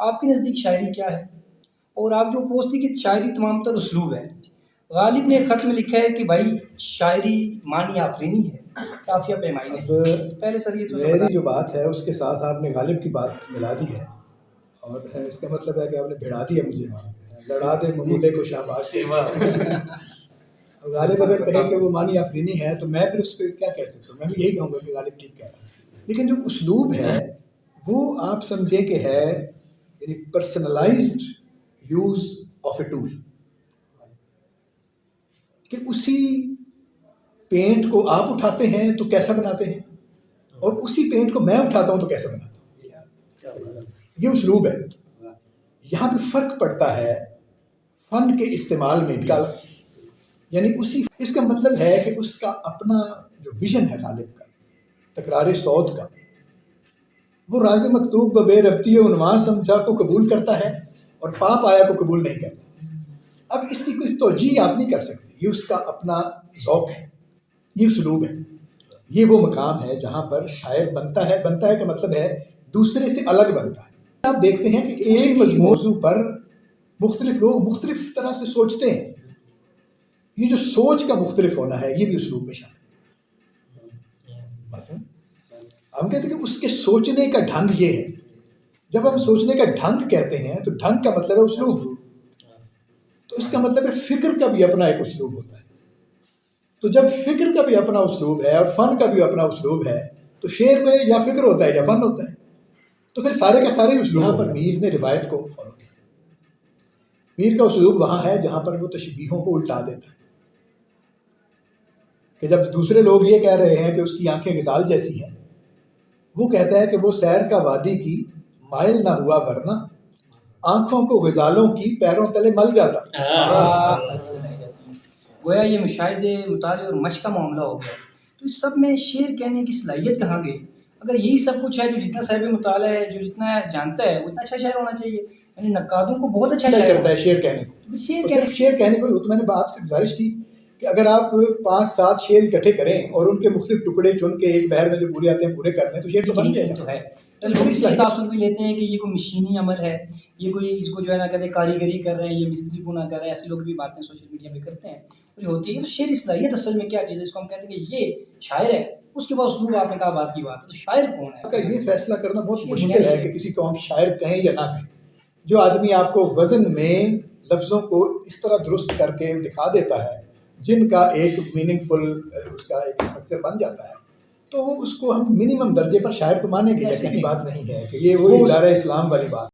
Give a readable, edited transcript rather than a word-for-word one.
آپ کے نزدیک شاعری کیا ہے؟ اور آپ جو پوچھتی کہ شاعری تمام تر اسلوب ہے. غالب نے ایک خط میں لکھا ہے کہ بھائی شاعری معنی آفرینی ہے، کافیہ پیمائی نہیں. پہلے سر یہ تو میری جو بات ہے اس کے ساتھ آپ نے غالب کی بات ملا دی ہے، اور اس کا مطلب ہے کہ آپ نے بھڑا دیا مجھے وہاں پہ، لڑا دے ممولے کو شاباش. غالب اگر کہے کہ وہ معنی آفرینی ہے تو میں پھر اس پہ کیا کہہ سکتا ہوں؟ میں بھی یہی کہوں گا کہ غالب ٹھیک کہہ رہا ہے. لیکن جو اسلوب ہے وہ آپ سمجھے کہ ہے یعنی personalized use of a tool, کہ اسی پینٹ کو آپ اٹھاتے ہیں تو کیسا بناتے ہیں، اور اسی پینٹ کو میں اٹھاتا ہوں تو کیسا بناتا ہوں. یہ اسلوب ہے. یہاں پہ فرق پڑتا ہے فن کے استعمال میں بھی. یعنی اس کا مطلب ہے کہ اس کا اپنا جو ویژن ہے غالب کا، تکرار صوت کا، وہ راز مکتوب بے ربطی عنوان سمجھا کو قبول کرتا ہے اور پاپ آیا کو قبول نہیں کرتا. اب اس کی کوئی توجیہ آپ نہیں کر سکتے، یہ اس کا اپنا ذوق ہے، یہ اسلوب ہے. یہ وہ مقام ہے جہاں پر شاعر بنتا ہے کا مطلب ہے دوسرے سے الگ بنتا ہے. آپ دیکھتے ہیں کہ ایک ہی موضوع پر مختلف لوگ مختلف طرح سے سوچتے ہیں. یہ جو سوچ کا مختلف ہونا ہے یہ بھی اسلوب میں شامل ہے. ہم کہتے ہیں کہ اس کے سوچنے کا ڈھنگ یہ ہے. جب ہم سوچنے کا ڈھنگ کہتے ہیں تو ڈھنگ کا مطلب ہے اسلوب. تو اس کا مطلب ہے فکر کا بھی اپنا ایک اسلوب ہوتا ہے. تو جب فکر کا بھی اپنا اسلوب ہے اور فن کا بھی اپنا اسلوب ہے تو شعر میں یا فکر ہوتا ہے یا فن ہوتا ہے. تو پھر سارے کا سارے اسلوب. یہاں پر میر نے روایت کو فالو کیا. میر کا اسلوب وہاں ہے جہاں پر وہ تشبیہوں کو الٹا دیتا ہے، کہ جب دوسرے لوگ یہ کہہ رہے ہیں کہ اس کی آنکھیں غزال جیسی ہیں، وہ کہتا ہے کہ وہ سیر کا وادی کی مائل نہ ہوا ورنہ آنکھوں کو غزالوں کی پیروں تلے مل جاتا. گویا یہ مشاہدے، مطالعے اور مشق کا معاملہ ہو گیا. تو اس سب میں شعر کہنے کی صلاحیت کہاں گئی؟ اگر یہی سب کچھ ہے، جو جتنا صاحب مطالعہ ہے، جو جتنا جانتا ہے، اتنا اچھا شاعر ہونا چاہیے. یعنی نقادوں کو بہت اچھا شاعر کرتا ہے شعر کہنے کو. شعر کہنے کو تو میں نے آپ سے گزارش کی کہ اگر آپ 5-7 شعر اکٹھے کریں اور ان کے مختلف ٹکڑے چن کے ایک بہر میں جو پورے آتے ہیں پورے کر لیں تو شعر تو بن جائے گا. تاثر بھی لیتے ہیں کہ یہ کوئی مشینی عمل ہے، یہ کوئی اس کو جو ہے نا کہتے ہیں کاریگری کر رہے ہیں، یہ مستری کو نہ کر رہے ہیں. ایسے لوگ بھی باتیں سوشل میڈیا پہ کرتے ہیں اور ہوتی ہے. تو شعر صلاحیت اصل میں کیا چیز ہے؟ اس کو ہم کہتے ہیں کہ یہ شاعر ہے. اس کے بعد اسلوب آپ نے کہا بات کی بات ہے، تو شاعر کون ہے؟ اس کا یہ فیصلہ کرنا بہت مشکل ہے کہ کسی کو ہم شاعر کہیں یا نہ کہیں. جو آدمی آپ کو وزن میں لفظوں کو اس طرح درست کر کے دکھا دیتا ہے جن کا ایک میننگ فل اس کا ایک اسٹرکچر بن جاتا ہے، تو وہ اس کو ہم منیمم درجے پر شاعر تو مانیں گے. ایسی بات نہیں ہے کہ یہ وہ ادارہ اسلام والی بات